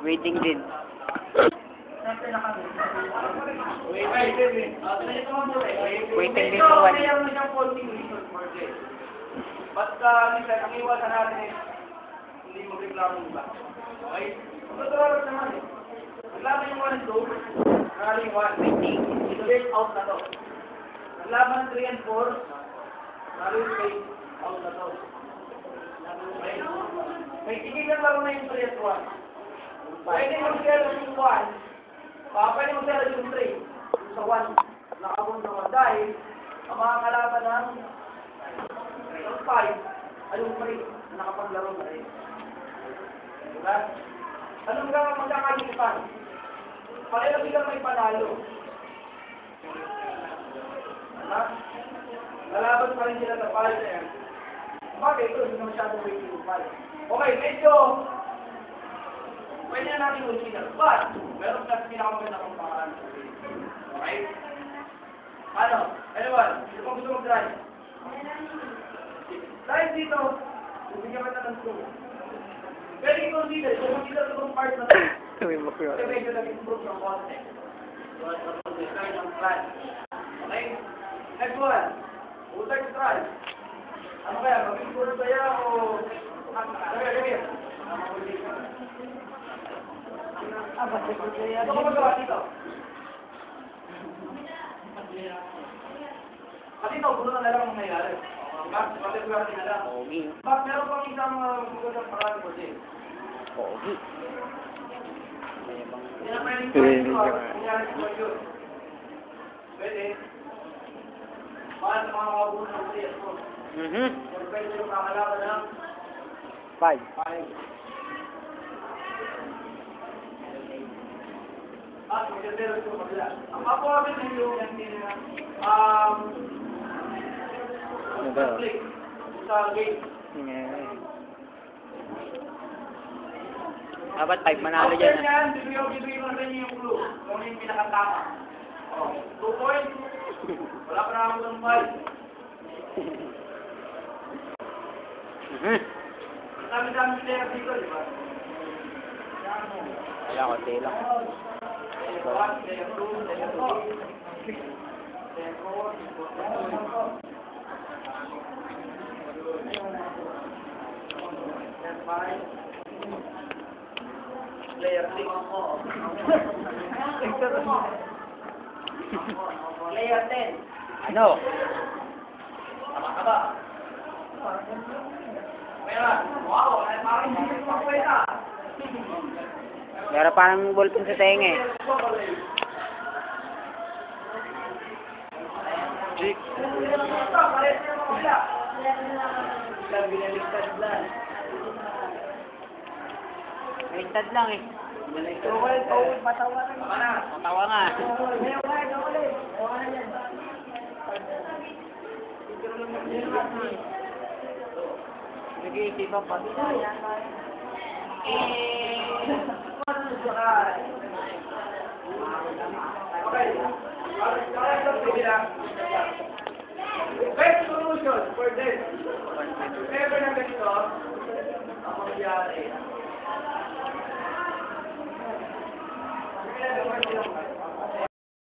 Waiting din. Waiting din po. Mayroon na siyang folding reason for this. But, minsan, ang iwasan natin is, hindi mo reklamo ba? Okay? Magkatulad naman eh. Naglaban yung 1 and 2, rally 1, waiting. Ito out na to. Naglaban 3 and 4, rally 3, out na to. Okay? May tigilan lang na yung 3 at 1. Pwede mo share yung 1, pwede mo share yung 3. Sa 1, nakapunta 1 dahil ang mga kalaban ng 5 ay yung 3 na nakapaglaro na rin. Diba? Anong magkakalipan? Pareho silang may panalo. Diba? Lalaban pa rin sila sa 5. Bakit ito? Hindi na masyadong waiting yung 5. Okay, medyo pwede na natin consider. But, meron kasi pinakamaganda kong pangalan. Okay? Ano? Anyone? Sino pa gusto mag-drive? Drive dito. Bibigyan ka na ng school. Pwede i-consider. So, consider itong part na ito. Kasi medyo nag-improve ng content. So, ito design ng plan. Okay? Next one. Utag to try. Ano kaya? Mag-improve kaya o... Kaya. Ano ko magawa dito? Kasi ito, gulo na lang ang nangyari. Bakit na lang? Pogi. Bakit meron pang isang magandang parang ko din? Pogi. Hindi na pwedeng nangyari sa yun. Pwede. Bakit sa mga mabuno ng siyas ko? Pwede yung kakalaban ng 5. 5. At magandang ito kabila. Ang kapawagin ng yung click sa game. Dapat 5 manalo dyan. After yan, bibigyan mo rin yung clue. Kung yung pinakatama. 2 points. Wala pa na ako ng 5. Ang dami-dami player dito, di ba? Wala ko, tila. Player 6. Player 10. Ano? Tama. Meron. Wow, ay parang hindi pa pwede. Meron parang ballpen sa tenga eh. Jig. Baliktad lang eh. Patawa nga. Nag-iisipan pa. Okay. Best solution for this. Never na ganito, ang mangyari.